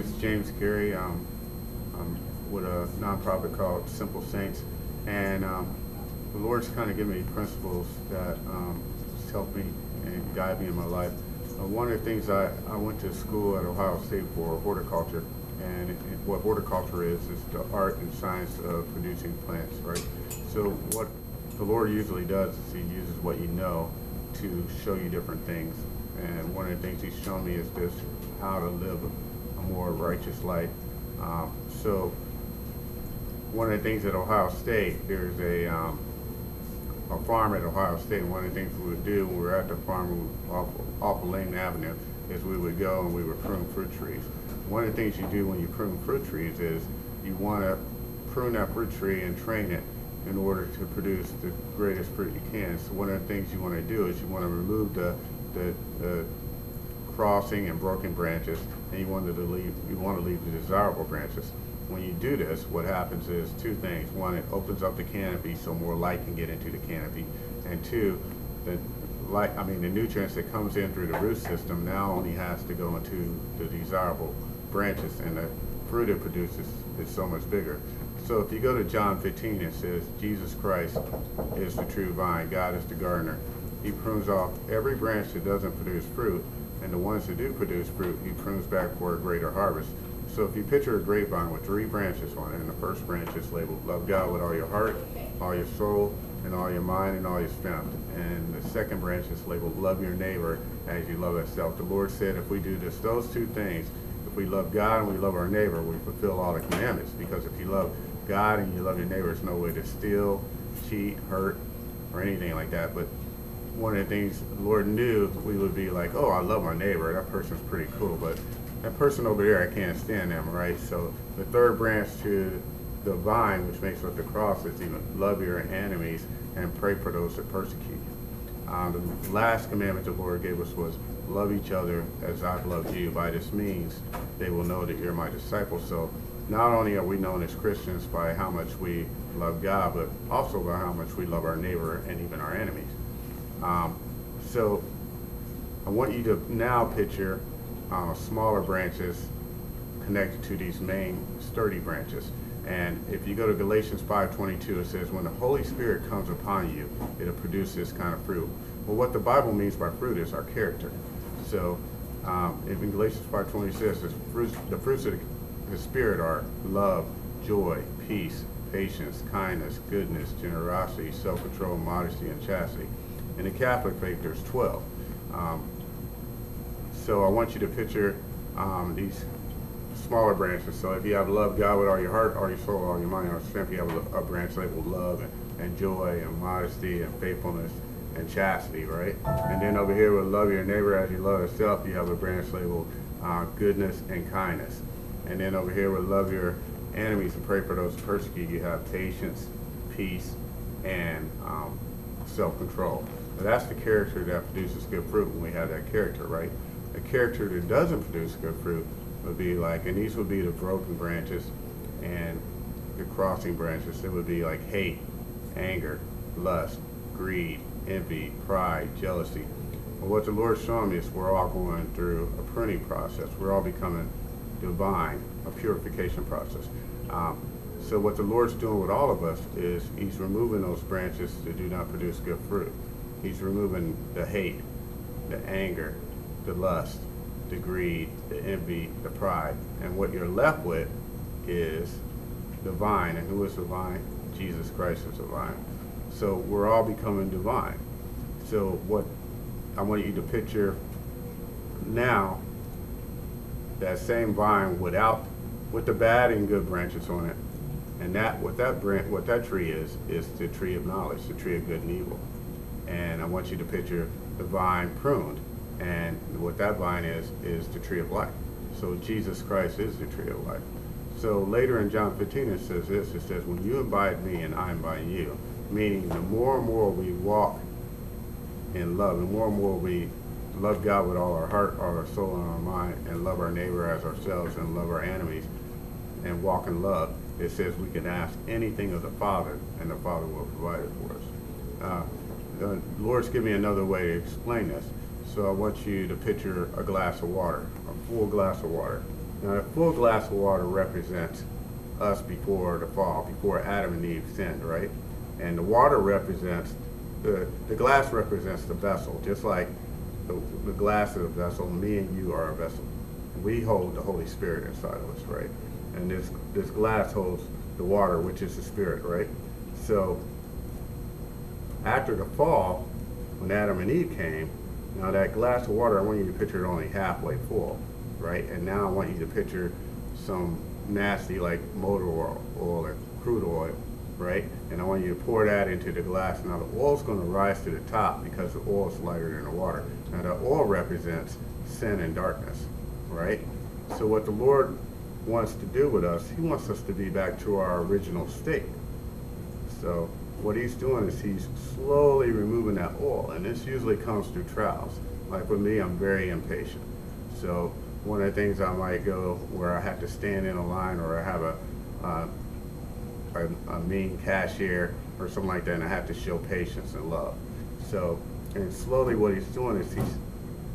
is James Carey. I'm with a nonprofit called Simple Saints, and the Lord's kind of given me principles that has helped me and guide me in my life. One of the things I went to school at Ohio State for horticulture, and what horticulture is the art and science of producing plants, right? So what the Lord usually does is He uses what you know to show you different things. And one of the things He's shown me is this: how to live a more righteous life. So one of the things at Ohio State, there's a farm at Ohio State. And one of the things we would do when we were at the farm off of Lane Avenue is we would go and we would prune fruit trees. One of the things you do when you prune fruit trees is you want to prune that fruit tree and train it in order to produce the greatest fruit you can. So one of the things you want to do is you want to remove the crossing and broken branches, and you want to leave the desirable branches. When you do this, what happens is two things. One, it opens up the canopy so more light can get into the canopy, and two, the nutrients that comes in through the root system now only has to go into the desirable branches, and the fruit it produces is so much bigger. So if you go to John 15, it says, Jesus Christ is the true vine, God is the gardener. He prunes off every branch that doesn't produce fruit, and the ones that do produce fruit, He prunes back for a greater harvest. So if you picture a grapevine with 3 branches on it, and the first branch is labeled, love God with all your heart, all your soul, and all your mind, and all your strength. And the second branch is labeled, love your neighbor as you love yourself. The Lord said if we do those 2 things, if we love God and we love our neighbor, we fulfill all the commandments. Because if you love God and you love your neighbor, there's no way to steal, cheat, hurt, or anything like that. But one of the things the Lord knew, we would be like, oh, I love my neighbor, that person's pretty cool, but that person over there, I can't stand them, right? So the third branch to the vine, which makes up the cross, is even love your enemies and pray for those that persecute you. The last commandment the Lord gave us was love each other as I've loved you. By this means, they will know that you're my disciples. So not only are we known as Christians by how much we love God, but also by how much we love our neighbor and even our enemies. So I want you to now picture smaller branches connected to these main sturdy branches. And if you go to Galatians 5:22, it says, when the Holy Spirit comes upon you, it'll produce this kind of fruit. Well, what the Bible means by fruit is our character. So if in Galatians 5:20 says the fruits of the Spirit are love, joy, peace, patience, kindness, goodness, generosity, self-control, modesty, and chastity. In the Catholic faith, there's 12. So I want you to picture these smaller branches. So if you have love God with all your heart, all your soul, all your mind, all your strength, you have a branch labeled love and joy and modesty and faithfulness and chastity, right? And then over here with love your neighbor as you love yourself, you have a branch labeled goodness and kindness. And then over here with love your enemies and pray for those who persecute you, have patience, peace, and self-control. Now that's the character that produces good fruit when we have that character, right? A character that doesn't produce good fruit would be like, and these would be the broken branches and the crossing branches. It would be like hate, anger, lust, greed, envy, pride, jealousy. Well, what the Lord's showing me is we're all going through a pruning process. We're all becoming divine, a purification process. So what the Lord's doing with all of us is He's removing those branches that do not produce good fruit. He's removing the hate, the anger, the lust, the greed, the envy, the pride. And what you're left with is the vine. And who is the vine? Jesus Christ is the vine. So we're all becoming divine. So what I want you to picture now, that same vine with the bad and good branches on it. And what that tree is the tree of knowledge, the tree of good and evil. And I want you to picture the vine pruned. And what that vine is the tree of life. So Jesus Christ is the tree of life. So later in John 15 it says this, it says, when you abide me and I abide you, meaning the more and more we walk in love, the more and more we love God with all our heart, all our soul, and our mind, and love our neighbor as ourselves, and love our enemies, and walk in love, it says we can ask anything of the Father, and the Father will provide it for us. The Lord's given me another way to explain this. So I want you to picture a glass of water, a full glass of water. Now, a full glass of water represents us before the fall, before Adam and Eve sinned, right? And the water represents, the glass represents the vessel, just like the glass is a vessel, me and you are a vessel. We hold the Holy Spirit inside of us, right? And this glass holds the water, which is the Spirit, right? So after the fall, when Adam and Eve came, now that glass of water, I want you to picture it only halfway full, right? And now I want you to picture some nasty like motor oil or crude oil, right? And I want you to pour that into the glass. Now the oil's going to rise to the top because the oil is lighter than the water. Now the oil represents sin and darkness, right? So what the Lord wants to do with us, he wants us to be back to our original state. So what he's doing is he's slowly removing that oil, and this usually comes through trials. Like with me, I'm very impatient. So one of the things I might go where I have to stand in a line, or I have a mean cashier or something like that, and I have to show patience and love. So, and slowly what he's doing is he's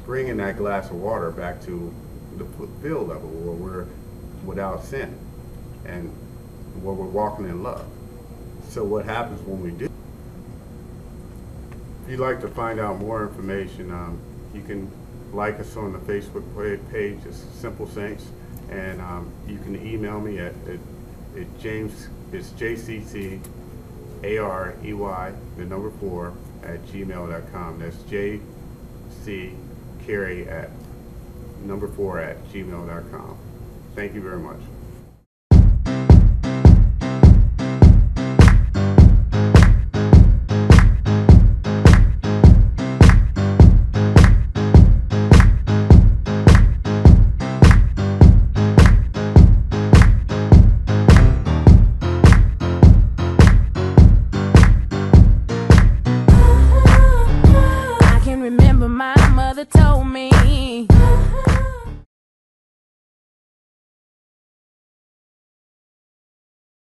bringing that glass of water back to the field level where we're without sin and where we're walking in love. So what happens when we do? If you'd like to find out more information, you can like us on the Facebook page, it's Simple Saints, and you can email me at James, it's JCCAREY, the number 4 at gmail.com. That's JC Carey at number 4 at gmail.com. Thank you very much.